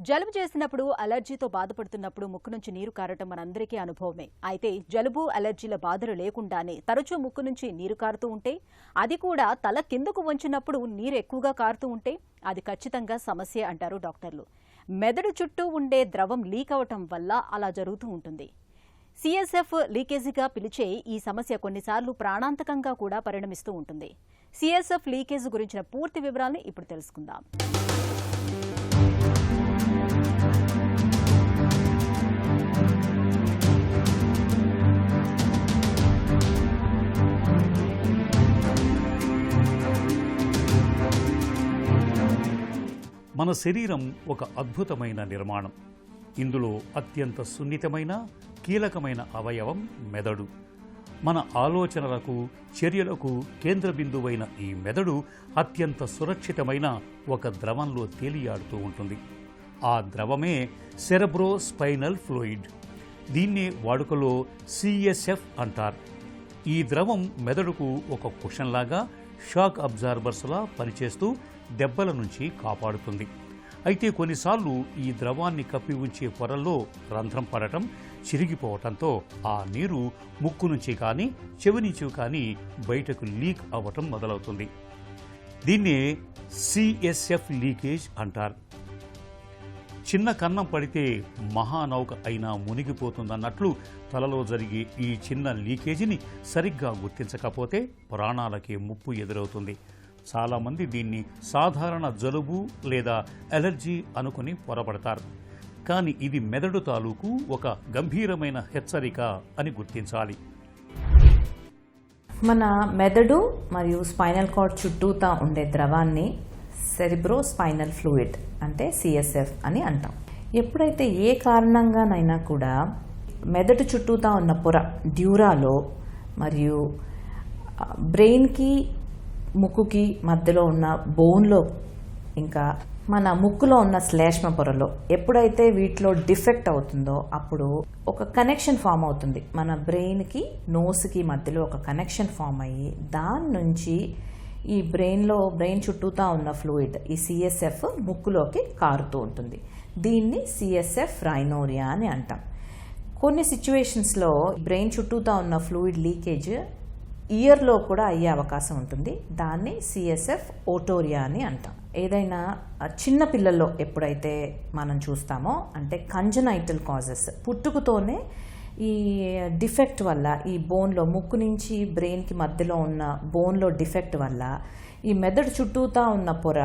జలుబు చేసినప్పుడు అలర్జీతో బాధపడుతున్నప్పుడు ముక్కు నుంచి నీరు కారటం మనందరికీ అనుభవమే. అయితే జలుబు అలర్జీల బాధలు లేకుండానే తరచూ ముక్కు నుంచి నీరు కారుతూ ఉంటే, అది కూడా తల కిందకు వంచినప్పుడు నీరు ఎక్కువగా కారుతూ ఉంటే అది ఖచ్చితంగా సమస్య అంటారు డాక్టర్లు. మెదడు చుట్టూ ఉండే ద్రవం లీక్ అవటం వల్ల అలా జరుగుతూ ఉంటుంది. సిఎస్ఎఫ్ లీకేజీగా పిలిచే ఈ సమస్య కొన్నిసార్లు ప్రాణాంతకంగా కూడా పరిణమిస్తూ ఉంటుంది. సిఎస్ఎఫ్ లీకేజ్ గురించిన పూర్తి వివరాలను ఇప్పుడు తెలుసుకుందాం. మన శరీరం ఒక అద్భుతమైన నిర్మాణం. ఇందులో అత్యంత సున్నితమైన కీలకమైన అవయవం మెదడు. మన ఆలోచనలకు చర్యలకు కేంద్ర బిందువైన ఈ మెదడు అత్యంత సురక్షితమైన ఒక ద్రవంలో తేలియాడుతూ ఉంటుంది. ఆ ద్రవమే సెరెబ్రో స్పైనల్ ఫ్లూయిడ్. దీన్నే వాడుకలో సిఎస్ఎఫ్ అంటారు. ఈ ద్రవం మెదడుకు ఒక కుషన్లాగా షాక్ అబ్జార్బర్స్లా పనిచేస్తూ దెబ్బల నుంచి కాపాడుతుంది. అయితే కొన్నిసార్లు ఈ ద్రవాన్ని కప్పి ఉంచే పొరల్లో రంధ్రం పడటం, చిరిగిపోవటంతో ఆ నీరు ముక్కు నుంచి కానీ చెవి నుంచి కానీ బయటకు లీక్ అవ్వటం మొదలవుతుంది. దీన్నే సిఎస్ఎఫ్ లీకేజ్ అంటారు. చిన్న కన్నం పడితే మహానౌక అయినా మునిగిపోతుందన్నట్లు తలలో జరిగే ఈ చిన్న లీకేజీని సరిగ్గా గుర్తించకపోతే ప్రాణాలకే ముప్పు ఎదురవుతుంది. చాలామంది దీన్ని సాధారణ జలుబు లేదా అలర్జీ అనుకుని పొరపడతారు. కానీ ఇది మెదడు తాలూకు ఒక గంభీరమైన హెచ్చరిక అని గుర్తించాలి. మన మెదడు మరియు స్పైనల్ కార్డ్ చుట్టూతా ఉండే ద్రవాన్ని సెరిబ్రో స్పైనల్ ఫ్లూయిడ్ అంటే సిఎస్ఎఫ్ అని అంటాం. ఎప్పుడైతే ఏ కారణంగానైనా కూడా మెదడు చుట్టూతా ఉన్న పొర డ్యూరాలో మరియు బ్రెయిన్కి ముక్కుకి మధ్యలో ఉన్న బోన్లో ఇంకా మన ముక్కులో ఉన్న శ్లేష్మ పొరలో ఎప్పుడైతే వీటిలో డిఫెక్ట్ అవుతుందో అప్పుడు ఒక కనెక్షన్ ఫామ్ అవుతుంది. మన బ్రెయిన్కి నోస్కి మధ్యలో ఒక కనెక్షన్ ఫామ్ అయ్యి దాని నుంచి ఈ బ్రెయిన్ చుట్టూతా ఉన్న ఫ్లూయిడ్ ఈ సిఎస్ఎఫ్ ముక్కులోకి కారుతూ ఉంటుంది. దీన్ని సిఎస్ఎఫ్ రైనోరియా అని అంటాం. కొన్ని సిచ్యువేషన్స్లో బ్రెయిన్ చుట్టూతా ఉన్న ఫ్లూయిడ్ లీకేజ్ ఇయర్లో కూడా అయ్యే అవకాశం ఉంటుంది. దాన్ని సిఎస్ఎఫ్ ఓటోరియా అని అంటాం. ఏదైనా చిన్న పిల్లల్లో ఎప్పుడైతే మనం చూస్తామో అంటే కంజనైటల్ కాజెస్ పుట్టుకతోనే ఈ డిఫెక్ట్ వల్ల ఈ బోన్లో ముక్కు నుంచి బ్రెయిన్కి మధ్యలో ఉన్న బోన్లో డిఫెక్ట్ వల్ల ఈ మెదడు చుట్టూతా ఉన్న పొర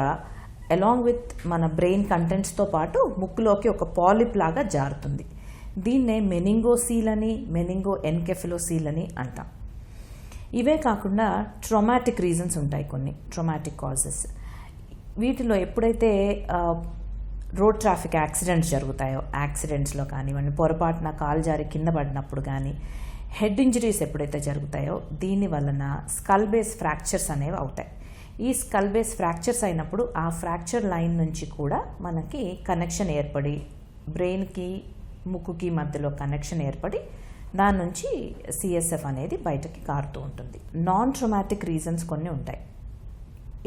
అలాంగ్ విత్ మన బ్రెయిన్ కంటెంట్స్తో పాటు ముక్కులోకి ఒక పాలిప్ లాగా జారుతుంది. దీన్నే మెనింగోసీల్ అని మెనింగో ఎన్కెఫెలోసీల్ అని అంటాం. ఇవే కాకుండా ట్రామాటిక్ రీజన్స్ ఉంటాయి, కొన్ని ట్రామాటిక్ కాజెస్. వీటిలో ఎప్పుడైతే రోడ్ ట్రాఫిక్ యాక్సిడెంట్స్ జరుగుతాయో యాక్సిడెంట్స్లో కానివ్వండి, పొరపాటున కాలు జారి కింద పడినప్పుడు కానీ, హెడ్ ఇంజరీస్ ఎప్పుడైతే జరుగుతాయో దీని వలన స్కల్ బేస్ ఫ్రాక్చర్స్ అనేవి అవుతాయి. ఈ స్కల్ బేస్ ఫ్రాక్చర్స్ అయినప్పుడు ఆ ఫ్రాక్చర్ లైన్ నుంచి కూడా మనకి కనెక్షన్ ఏర్పడి బ్రెయిన్కి ముక్కుకి మధ్యలో కనెక్షన్ ఏర్పడి దాని నుంచి సిఎస్ఎఫ్ అనేది బయటకి కారుతూ ఉంటుంది. నాన్ ట్రామాటిక్ రీజన్స్ కొన్ని ఉంటాయి.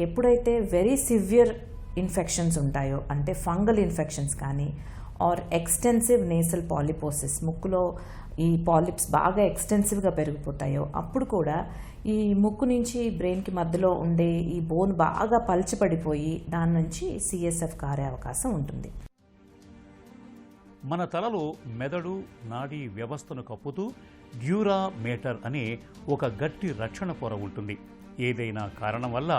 ఎప్పుడైతే వెరీ సివియర్ ఇన్ఫెక్షన్స్ ఉంటాయో అంటే ఫంగల్ ఇన్ఫెక్షన్స్ కానీ ఆర్ ఎక్స్టెన్సివ్ నేసల్ పాలిపోసిస్, ముక్కులో ఈ పాలిప్స్ బాగా ఎక్స్టెన్సివ్గా పెరిగిపోతాయో అప్పుడు కూడా ఈ ముక్కు నుంచి బ్రెయిన్కి మధ్యలో ఉండే ఈ బోన్ బాగా పల్చబడిపోయి దాని నుంచి సిఎస్ఎఫ్ కారే అవకాశం ఉంటుంది. మన తలలో మెదడు నాడీ వ్యవస్థను కప్పుతూ డ్యూరా మేటర్ అనే ఒక గట్టి రక్షణ పొర ఉంటుంది. ఏదైనా కారణం వల్ల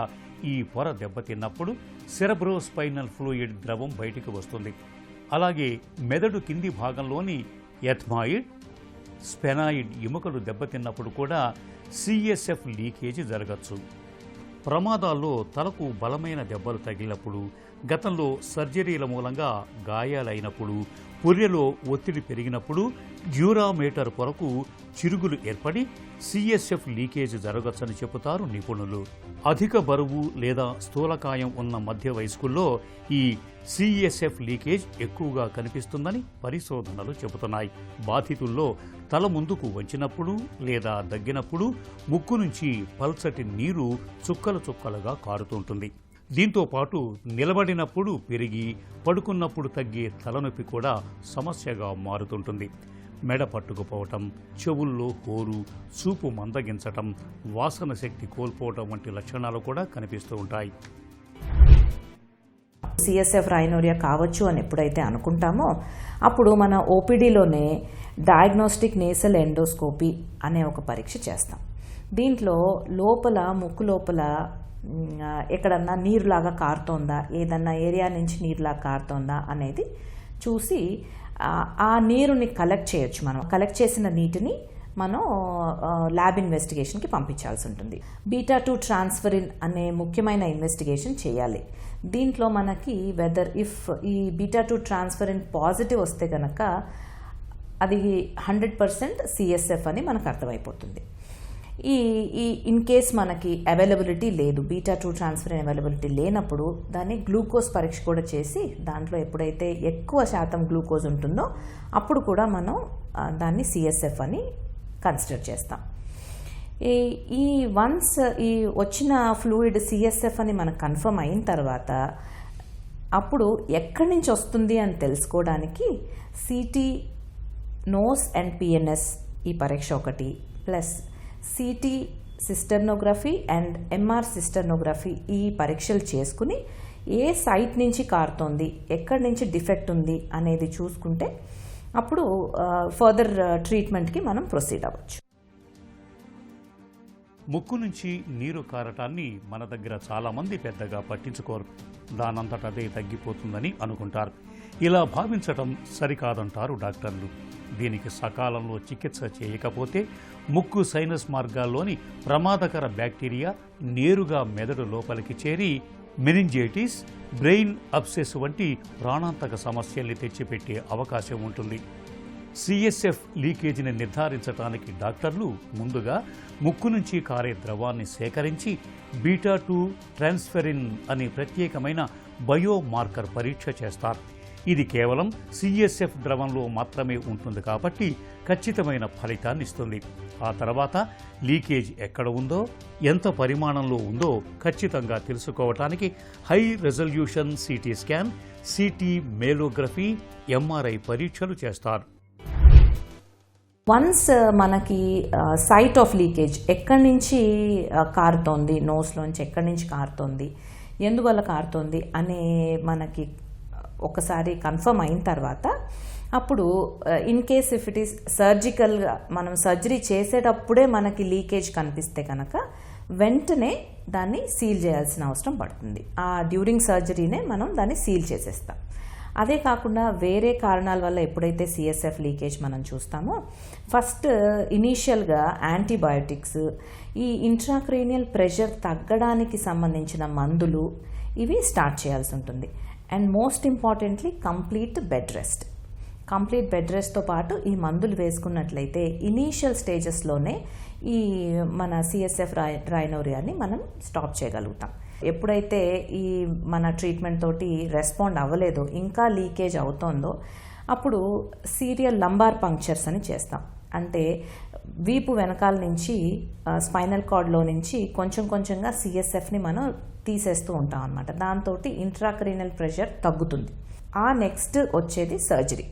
ఈ పొర దెబ్బతిన్నప్పుడు సెరెబ్రో స్పైనల్ ఫ్లూయిడ్ ద్రవం బయటికి వస్తుంది. అలాగే మెదడు కింది భాగంలోని ఎథ్మాయిడ్, స్పెనాయిడ్ ఎముకలు దెబ్బతిన్నప్పుడు కూడా సిఎస్ఎఫ్ లీకేజ్ జరగచ్చు. ప్రమాదాల్లో తలకు బలమైన దెబ్బలు తగిలినప్పుడు, గతంలో సర్జరీల మూలంగా గాయాలైనప్పుడు, పుర్రెలో ఒత్తిడి పెరిగినప్పుడు డ్యూరామీటర్ పొరకు చిరుగులు ఏర్పడి సిఎస్ఎఫ్ లీకేజ్ జరగచ్చని చెబుతారు నిపుణులు. అధిక బరువు లేదా స్థూలకాయం ఉన్న మధ్య వయస్కుల్లో ఈ సిఎస్ఎఫ్ లీకేజ్ ఎక్కువగా కనిపిస్తుందని పరిశోధనలు చెబుతున్నాయి. బాధితుల్లో తల ముందుకు వంచినప్పుడు లేదా దగ్గినప్పుడు ముక్కు నుంచి పల్చటి నీరు చుక్కలు చుక్కలుగా కారుతుంటుంది. దీంతో పాటు నిలబడినప్పుడు పెరిగి పడుకున్నప్పుడు తగ్గే తలనొప్పి కూడా సమస్యగా మారుతుంటుంది. మెడ పట్టుకుపోవటం, చెవుల్లో హోరు, చూపు మందగించటం, వాసన శక్తి కోల్పోవటం వంటి లక్షణాలు కూడా కనిపిస్తూ ఉంటాయి. సిఎస్ఎఫ్ రైనోరియా కావచ్చు అని ఎప్పుడైతే అనుకుంటామో అప్పుడు మన ఓపీడీలోనే డయాగ్నోస్టిక్ నేసల్ ఎండోస్కోపీ అనే ఒక పరీక్ష చేస్తాం. దీంట్లో లోపల ముక్కు లోపల ఎక్కడన్నా నీరులాగా కారుతోందా, ఏదన్నా ఏరియా నుంచి నీరులాగా కారుతోందా అనేది చూసి ఆ నీరుని కలెక్ట్ చేయొచ్చు. మనం కలెక్ట్ చేసిన నీటిని మనం ల్యాబ్ ఇన్వెస్టిగేషన్కి పంపించాల్సి ఉంటుంది. బీటా-2 ట్రాన్స్ఫరిన్ అనే ముఖ్యమైన ఇన్వెస్టిగేషన్ చేయాలి. దీంట్లో మనకి వెదర్ ఇఫ్ ఈ బీటా-2 ట్రాన్స్ఫరిన్ పాజిటివ్ వస్తే కనుక అది 100% సిఎస్ఎఫ్ అని మనకు అర్థమైపోతుంది. ఈ ఇన్ కేస్ మనకి అవైలబిలిటీ లేదు, బీటా-2 ట్రాన్స్ఫరిన్ అవైలబిలిటీ లేనప్పుడు దాన్ని గ్లూకోజ్ పరీక్ష కూడా చేసి దాంట్లో ఎప్పుడైతే ఎక్కువ శాతం గ్లూకోజ్ ఉంటుందో అప్పుడు కూడా మనం దాన్ని సిఎస్ఎఫ్ అని కన్సిడర్ చేస్తాం. ఈ వన్స్ ఈ వచ్చిన ఫ్లూయిడ్ సిఎస్ఎఫ్ అని మనకు కన్ఫర్మ్ అయిన తర్వాత అప్పుడు ఎక్కడి నుంచి వస్తుంది అని తెలుసుకోవడానికి సిటీ నోస్ అండ్ పిఎన్ఎస్ ఈ పరీక్ష ఒకటి, ప్లస్ సిటీ సిస్టర్నోగ్రఫీ అండ్ ఎంఆర్ సిస్టర్నోగ్రఫీ ఈ పరీక్షలు చేసుకుని ఏ సైట్ నుంచి కారుతోంది, ఎక్కడి నుంచి డిఫెక్ట్ ఉంది అనేది చూసుకుంటే అప్పుడు ఫర్దర్ ట్రీట్మెంట్కి మనం ప్రొసీడ్ అవ్వచ్చు. ముక్కు నుంచి నీరు కారటాన్ని మన దగ్గర చాలామంది పెద్దగా పట్టించుకోరు. దానంతట అదే తగ్గిపోతుందని అనుకుంటారు. ఇలా భావించటం సరికాదంటారు డాక్టర్లు. దీనికి సకాలంలో చికిత్స చేయకపోతే ముక్కు సైనస్ మార్గాల్లోని ప్రమాదకర బ్యాక్టీరియా నేరుగా మెదడు లోపలికి చేరి మెనింజైటిస్, బ్రెయిన్ అబ్సెస్ వంటి ప్రాణాంతక సమస్యల్ని తెచ్చిపెట్టే అవకాశం ఉంటుంది. సిఎస్ఎఫ్ లీకేజీని నిర్ధారించడానికి డాక్టర్లు ముందుగా ముక్కు నుంచి కారే ద్రవాన్ని సేకరించి బీటా-2 ట్రాన్స్ఫెరిన్ అనే ప్రత్యేకమైన బయోమార్కర్ పరీక్ష చేస్తారు. ఇది కేవలం సిఎస్ఎఫ్ ద్రవంలో మాత్రమే ఉంటుంది కాబట్టి ఖచ్చితమైన ఫలితాన్ని ఇస్తుంది. ఆ తర్వాత లీకేజ్ ఎక్కడ ఉందో, ఎంత పరిమాణంలో ఉందో ఖచ్చితంగా తెలుసుకోవటానికి high resolution CT scan, CT myelography, MRI పరీక్షలు చేస్తారు. వన్స్ మనకి సైట్ ఆఫ్ లీకేజ్ ఎక్కడి నుంచి కారుతోంది, నోస్లోంచి ఎక్కడి నుంచి కారుతోంది, ఎందువల్ల కారుతోంది అనే మనకి ఒకసారి కన్ఫర్మ్ అయిన తర్వాత అప్పుడు in case if it is సర్జికల్గా మనం సర్జరీ చేసేటప్పుడే మనకి లీకేజ్ కనిపిస్తే కనుక వెంటనే దాన్ని సీల్ చేయాల్సిన అవసరం పడుతుంది. ఆ డ్యూరింగ్ సర్జరీనే మనం దాన్ని సీల్ చేసేస్తాం. అదే కాకుండా వేరే కారణాల వల్ల ఎప్పుడైతే సిఎస్ఎఫ్ లీకేజ్ మనం చూస్తామో ఫస్ట్ ఇనీషియల్గా యాంటీబయోటిక్స్, ఈ ఇంట్రాక్రేనియల్ ప్రెషర్ తగ్గడానికి సంబంధించిన మందులు ఇవి స్టార్ట్ చేయాల్సి ఉంటుంది. And most importantly complete bed రెస్ట్తో పాటు ఈ మందులు వేసుకున్నట్లయితే ఇనీషియల్ స్టేజెస్లోనే ఈ మన సిఎస్ఎఫ్ రైనోరియాని మనం స్టాప్ చేయగలుగుతాం. ఎప్పుడైతే ఈ మన ట్రీట్మెంట్ తోటి రెస్పాండ్ అవ్వలేదో, ఇంకా లీకేజ్ అవుతోందో అప్పుడు సీరియల్ లంబార్ పంక్చర్స్ అని చేస్తాం. అంటే వీపు వెనకాల నుంచి స్పైనల్ కార్డ్లో నుంచి కొంచెం కొంచెంగా సిఎస్ఎఫ్ని మనం తీసేస్తూ ఉంటాం అన్నమాట. దాంతో ఇంట్రాక్రీనల్ ప్రెషర్ తగ్గుతుంది. ఆ నెక్స్ట్ వచ్చేది సర్జరీ.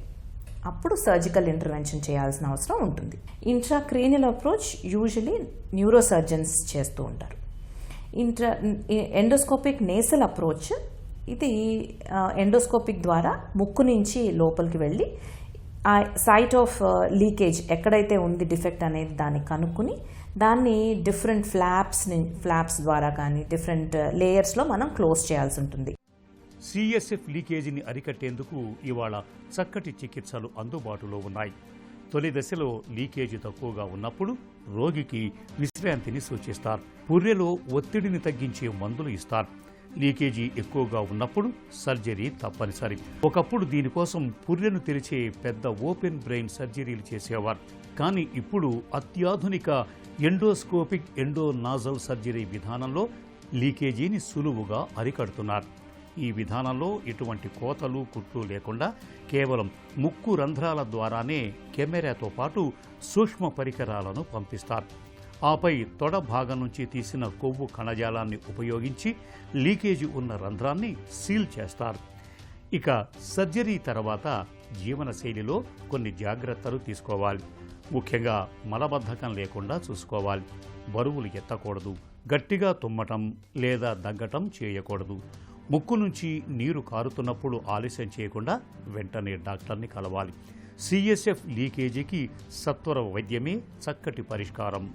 అప్పుడు సర్జికల్ ఇంటర్వెన్షన్ చేయాల్సిన అవసరం ఉంటుంది. ఇంట్రాక్రీనియల్ అప్రోచ్ యూజువలీ న్యూరో సర్జన్స్ చేస్తూ ఉంటారు. ఎండోస్కోపిక్ నేసల్ అప్రోచ్ ఇది ఎండోస్కోపిక్ ద్వారా ముక్కు నుంచి లోపలికి వెళ్ళి ఆ సైట్ ఆఫ్ లీకేజ్ ఎక్కడైతే ఉంది డిఫెక్ట్ అనేది దాన్ని కనుక్కుని దాన్ని డిఫరెంట్ ఫ్లాప్స్ ద్వారా కానీ డిఫరెంట్ లేయర్స్లో మనం క్లోజ్ చేయాల్సి ఉంటుంది. సిఎస్ఎఫ్ లీకేజీని అరికట్టేందుకు ఇవాళ చక్కటి చికిత్సలు అందుబాటులో ఉన్నాయి. తొలి దశలో లీకేజీ తక్కువగా ఉన్నప్పుడు రోగికి విశ్రాంతిని సూచిస్తారు. పుర్రెలో ఒత్తిడిని తగ్గించే మందులు ఇస్తారు. లీకేజీ ఎక్కువగా ఉన్నప్పుడు సర్జరీ తప్పనిసరి. ఒకప్పుడు దీనికోసం పుర్రెను తెరిచే పెద్ద ఓపెన్ బ్రెయిన్ సర్జరీలు చేసేవారు. కానీ ఇప్పుడు అత్యాధునిక ఎండోస్కోపిక్ ఎండోనాజల్ సర్జరీ విధానంలో లీకేజీని సులువుగా అరికడుతున్నారు. ఈ విధానంలో ఎటువంటి కోతలు కుట్లు లేకుండా కేవలం ముక్కు రంధ్రాల ద్వారానే కెమెరాతో పాటు సూక్ష్మ పరికరాలను పంపిస్తారు. ఆపై తొడ భాగం నుంచి తీసిన కొవ్వు కణజాలాన్ని ఉపయోగించి లీకేజీ ఉన్న రంధ్రాన్ని సీల్ చేస్తారు. ఇక సర్జరీ తర్వాత జీవనశైలిలో కొన్ని జాగ్రత్తలు తీసుకోవాలి. ముఖ్యంగా మలబద్ధకం లేకుండా చూసుకోవాలి. బరువులు ఎత్తకూడదు. గట్టిగా తుమ్మటం లేదా దగ్గటం చేయకూడదు. ముక్కు నుంచి నీరు కారుతున్నప్పుడు ఆలస్యం చేయకుండా వెంటనే డాక్టర్ని కలవాలి. CSF లీకేజీకి సత్వర వైద్యమే చక్కటి పరిష్కారం.